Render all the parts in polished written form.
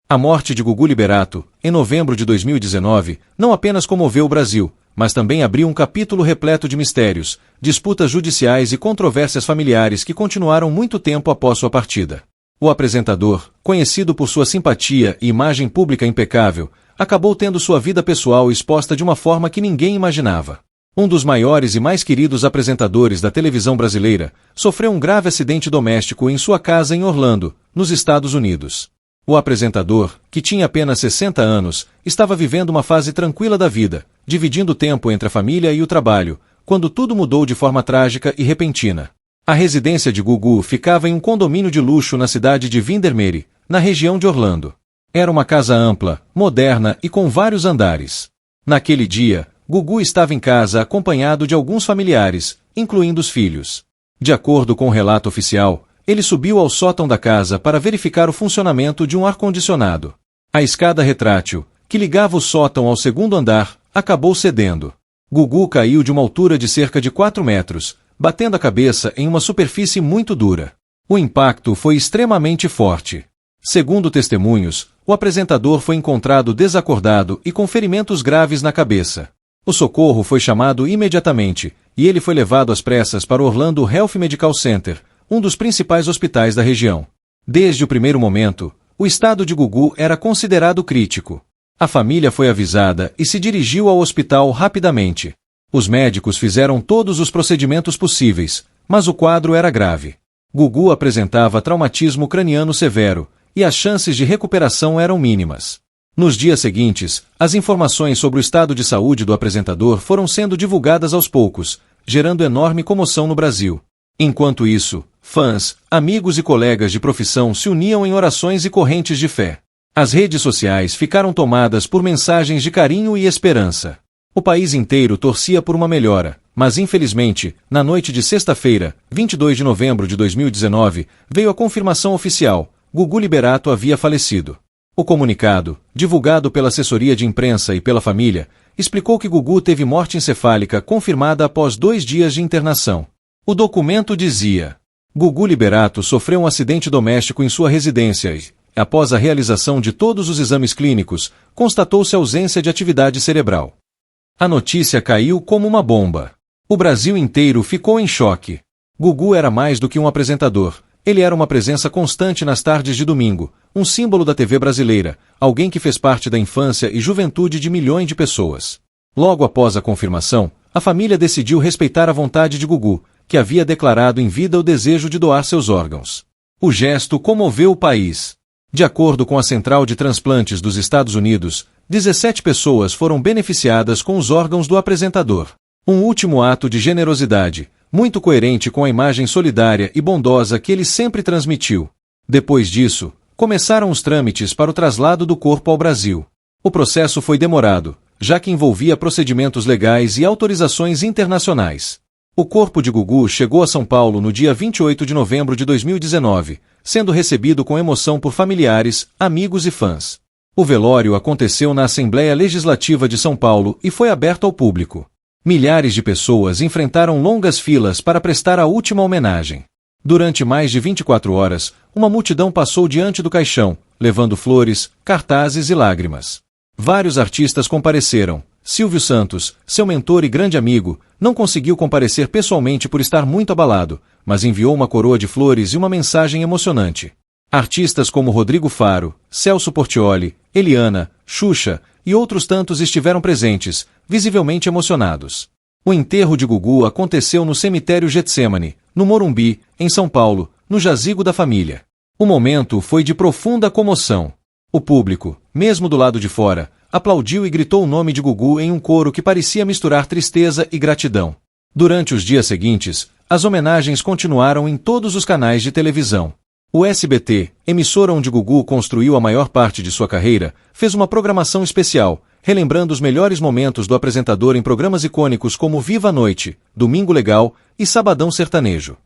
A morte de Gugu Liberato, em novembro de 2019, não apenas comoveu o Brasil, mas também abriu um capítulo repleto de mistérios, disputas judiciais e controvérsias familiares que continuaram muito tempo após sua partida. O apresentador, conhecido por sua simpatia e imagem pública impecável, acabou tendo sua vida pessoal exposta de uma forma que ninguém imaginava. Um dos maiores e mais queridos apresentadores da televisão brasileira sofreu um grave acidente doméstico em sua casa em Orlando, nos Estados Unidos. O apresentador, que tinha apenas 60 anos, estava vivendo uma fase tranquila da vida, dividindo o tempo entre a família e o trabalho, quando tudo mudou de forma trágica e repentina. A residência de Gugu ficava em um condomínio de luxo na cidade de Windermere, na região de Orlando. Era uma casa ampla, moderna e com vários andares. Naquele dia, Gugu estava em casa acompanhado de alguns familiares, incluindo os filhos. De acordo com o relato oficial, ele subiu ao sótão da casa para verificar o funcionamento de um ar-condicionado. A escada retrátil, que ligava o sótão ao segundo andar, acabou cedendo. Gugu caiu de uma altura de cerca de 4 metros, batendo a cabeça em uma superfície muito dura. O impacto foi extremamente forte. Segundo testemunhos, o apresentador foi encontrado desacordado e com ferimentos graves na cabeça. O socorro foi chamado imediatamente, e ele foi levado às pressas para o Orlando Health Medical Center, um dos principais hospitais da região. Desde o primeiro momento, o estado de Gugu era considerado crítico. A família foi avisada e se dirigiu ao hospital rapidamente. Os médicos fizeram todos os procedimentos possíveis, mas o quadro era grave. Gugu apresentava traumatismo craniano severo, e as chances de recuperação eram mínimas. Nos dias seguintes, as informações sobre o estado de saúde do apresentador foram sendo divulgadas aos poucos, gerando enorme comoção no Brasil. Enquanto isso, fãs, amigos e colegas de profissão se uniam em orações e correntes de fé. As redes sociais ficaram tomadas por mensagens de carinho e esperança. O país inteiro torcia por uma melhora, mas infelizmente, na noite de sexta-feira, 22 de novembro de 2019, veio a confirmação oficial: Gugu Liberato havia falecido. O comunicado, divulgado pela assessoria de imprensa e pela família, explicou que Gugu teve morte encefálica confirmada após 2 dias de internação. O documento dizia: Gugu Liberato sofreu um acidente doméstico em sua residência e, após a realização de todos os exames clínicos, constatou-se ausência de atividade cerebral. A notícia caiu como uma bomba. O Brasil inteiro ficou em choque. Gugu era mais do que um apresentador. Ele era uma presença constante nas tardes de domingo, um símbolo da TV brasileira, alguém que fez parte da infância e juventude de milhões de pessoas. Logo após a confirmação, a família decidiu respeitar a vontade de Gugu, que havia declarado em vida o desejo de doar seus órgãos. O gesto comoveu o país. De acordo com a Central de Transplantes dos Estados Unidos, 17 pessoas foram beneficiadas com os órgãos do apresentador. Um último ato de generosidade, muito coerente com a imagem solidária e bondosa que ele sempre transmitiu. Depois disso, começaram os trâmites para o traslado do corpo ao Brasil. O processo foi demorado, já que envolvia procedimentos legais e autorizações internacionais. O corpo de Gugu chegou a São Paulo no dia 28 de novembro de 2019, sendo recebido com emoção por familiares, amigos e fãs. O velório aconteceu na Assembleia Legislativa de São Paulo e foi aberto ao público. Milhares de pessoas enfrentaram longas filas para prestar a última homenagem. Durante mais de 24 horas, uma multidão passou diante do caixão, levando flores, cartazes e lágrimas. Vários artistas compareceram. Silvio Santos, seu mentor e grande amigo, não conseguiu comparecer pessoalmente por estar muito abalado, mas enviou uma coroa de flores e uma mensagem emocionante. Artistas como Rodrigo Faro, Celso Portiolli, Eliana, Xuxa e outros tantos estiveram presentes, visivelmente emocionados. O enterro de Gugu aconteceu no cemitério Getsemane, no Morumbi, em São Paulo, no jazigo da família. O momento foi de profunda comoção. O público, mesmo do lado de fora, aplaudiu e gritou o nome de Gugu em um coro que parecia misturar tristeza e gratidão. Durante os dias seguintes, as homenagens continuaram em todos os canais de televisão. O SBT, emissora onde Gugu construiu a maior parte de sua carreira, fez uma programação especial, relembrando os melhores momentos do apresentador em programas icônicos como Viva a Noite, Domingo Legal e Sabadão Sertanejo.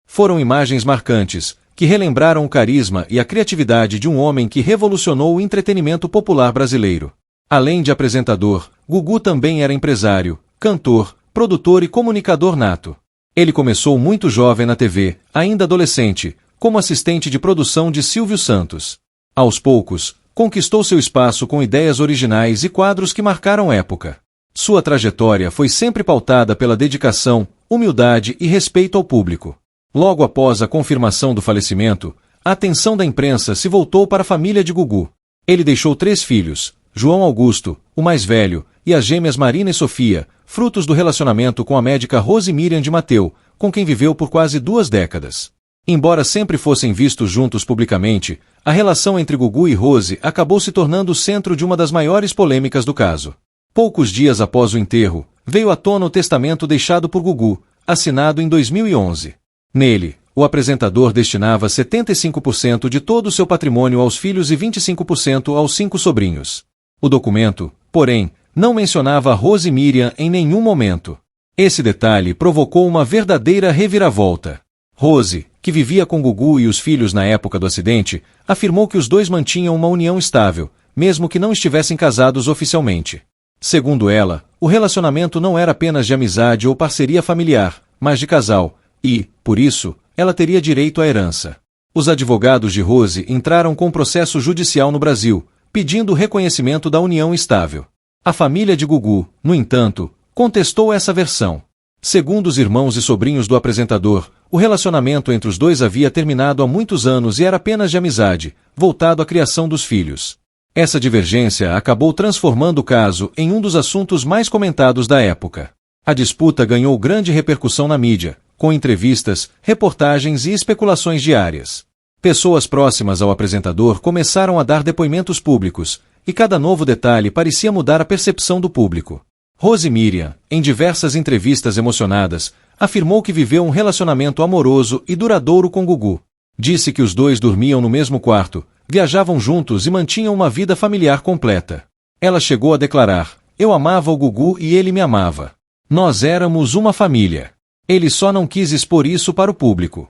Foram imagens marcantes, que relembraram o carisma e a criatividade de um homem que revolucionou o entretenimento popular brasileiro. Além de apresentador, Gugu também era empresário, cantor, produtor e comunicador nato. Ele começou muito jovem na TV, ainda adolescente, como assistente de produção de Silvio Santos. Aos poucos, conquistou seu espaço com ideias originais e quadros que marcaram época. Sua trajetória foi sempre pautada pela dedicação, humildade e respeito ao público. Logo após a confirmação do falecimento, a atenção da imprensa se voltou para a família de Gugu. Ele deixou 3 filhos, João Augusto, o mais velho, e as gêmeas Marina e Sofia, frutos do relacionamento com a médica Rose Miriam de Matteu, com quem viveu por quase 2 décadas. Embora sempre fossem vistos juntos publicamente, a relação entre Gugu e Rose acabou se tornando o centro de uma das maiores polêmicas do caso. Poucos dias após o enterro, veio à tona o testamento deixado por Gugu, assinado em 2011. Nele, o apresentador destinava 75% de todo o seu patrimônio aos filhos e 25% aos 5 sobrinhos. O documento, porém, não mencionava Rose Miriam em nenhum momento. Esse detalhe provocou uma verdadeira reviravolta. Rose, que vivia com Gugu e os filhos na época do acidente, afirmou que os dois mantinham uma união estável, mesmo que não estivessem casados oficialmente. Segundo ela, o relacionamento não era apenas de amizade ou parceria familiar, mas de casal, e, por isso, ela teria direito à herança. Os advogados de Rose entraram com um processo judicial no Brasil, pedindo o reconhecimento da união estável. A família de Gugu, no entanto, contestou essa versão. Segundo os irmãos e sobrinhos do apresentador, o relacionamento entre os dois havia terminado há muitos anos e era apenas de amizade, voltado à criação dos filhos. Essa divergência acabou transformando o caso em um dos assuntos mais comentados da época. A disputa ganhou grande repercussão na mídia, com entrevistas, reportagens e especulações diárias. Pessoas próximas ao apresentador começaram a dar depoimentos públicos, e cada novo detalhe parecia mudar a percepção do público. Rose Miriam, em diversas entrevistas emocionadas, afirmou que viveu um relacionamento amoroso e duradouro com Gugu. Disse que os dois dormiam no mesmo quarto, viajavam juntos e mantinham uma vida familiar completa. Ela chegou a declarar: "Eu amava o Gugu e ele me amava. Nós éramos uma família. Ele só não quis expor isso para o público."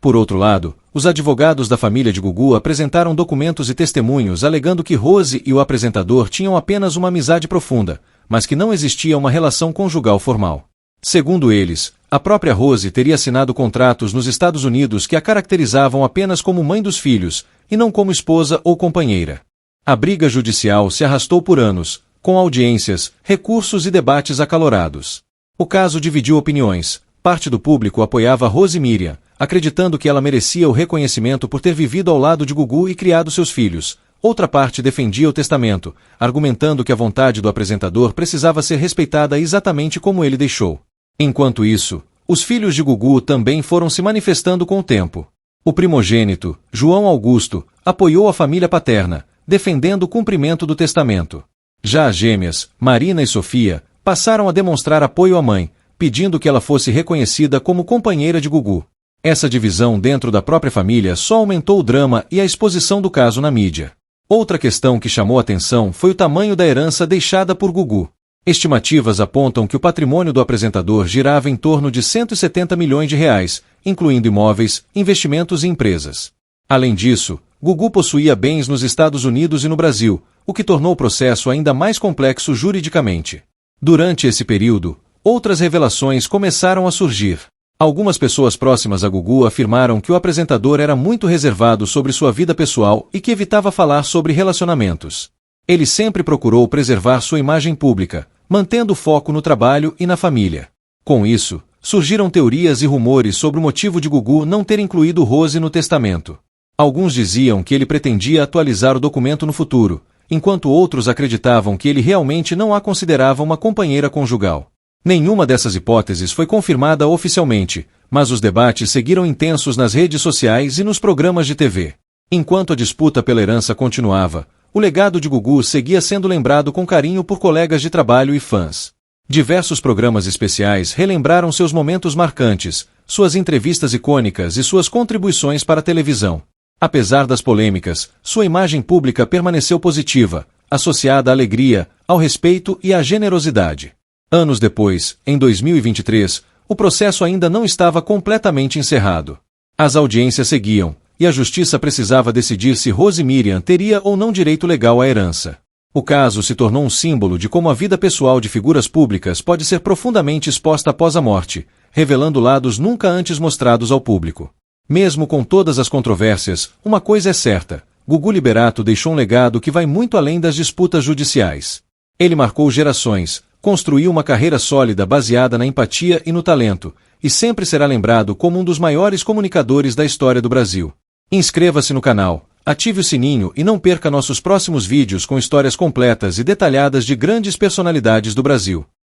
Por outro lado, os advogados da família de Gugu apresentaram documentos e testemunhos alegando que Rose e o apresentador tinham apenas uma amizade profunda, mas que não existia uma relação conjugal formal. Segundo eles, a própria Rose teria assinado contratos nos Estados Unidos que a caracterizavam apenas como mãe dos filhos, e não como esposa ou companheira. A briga judicial se arrastou por anos, com audiências, recursos e debates acalorados. O caso dividiu opiniões. Parte do público apoiava Rose Miriam, acreditando que ela merecia o reconhecimento por ter vivido ao lado de Gugu e criado seus filhos. Outra parte defendia o testamento, argumentando que a vontade do apresentador precisava ser respeitada exatamente como ele deixou. Enquanto isso, os filhos de Gugu também foram se manifestando com o tempo. O primogênito, João Augusto, apoiou a família paterna, defendendo o cumprimento do testamento. Já as gêmeas, Marina e Sofia, passaram a demonstrar apoio à mãe, pedindo que ela fosse reconhecida como companheira de Gugu. Essa divisão dentro da própria família só aumentou o drama e a exposição do caso na mídia. Outra questão que chamou atenção foi o tamanho da herança deixada por Gugu. Estimativas apontam que o patrimônio do apresentador girava em torno de 170 milhões de reais, incluindo imóveis, investimentos e empresas. Além disso, Gugu possuía bens nos Estados Unidos e no Brasil, o que tornou o processo ainda mais complexo juridicamente. Durante esse período, outras revelações começaram a surgir. Algumas pessoas próximas a Gugu afirmaram que o apresentador era muito reservado sobre sua vida pessoal e que evitava falar sobre relacionamentos. Ele sempre procurou preservar sua imagem pública, mantendo foco no trabalho e na família. Com isso, surgiram teorias e rumores sobre o motivo de Gugu não ter incluído Rose no testamento. Alguns diziam que ele pretendia atualizar o documento no futuro, enquanto outros acreditavam que ele realmente não a considerava uma companheira conjugal. Nenhuma dessas hipóteses foi confirmada oficialmente, mas os debates seguiram intensos nas redes sociais e nos programas de TV. Enquanto a disputa pela herança continuava, o legado de Gugu seguia sendo lembrado com carinho por colegas de trabalho e fãs. Diversos programas especiais relembraram seus momentos marcantes, suas entrevistas icônicas e suas contribuições para a televisão. Apesar das polêmicas, sua imagem pública permaneceu positiva, associada à alegria, ao respeito e à generosidade. Anos depois, em 2023, o processo ainda não estava completamente encerrado. As audiências seguiam, e a justiça precisava decidir se Rose Miriam teria ou não direito legal à herança. O caso se tornou um símbolo de como a vida pessoal de figuras públicas pode ser profundamente exposta após a morte, revelando lados nunca antes mostrados ao público. Mesmo com todas as controvérsias, uma coisa é certa: Gugu Liberato deixou um legado que vai muito além das disputas judiciais. Ele marcou gerações, construiu uma carreira sólida baseada na empatia e no talento, e sempre será lembrado como um dos maiores comunicadores da história do Brasil. Inscreva-se no canal, ative o sininho e não perca nossos próximos vídeos com histórias completas e detalhadas de grandes personalidades do Brasil.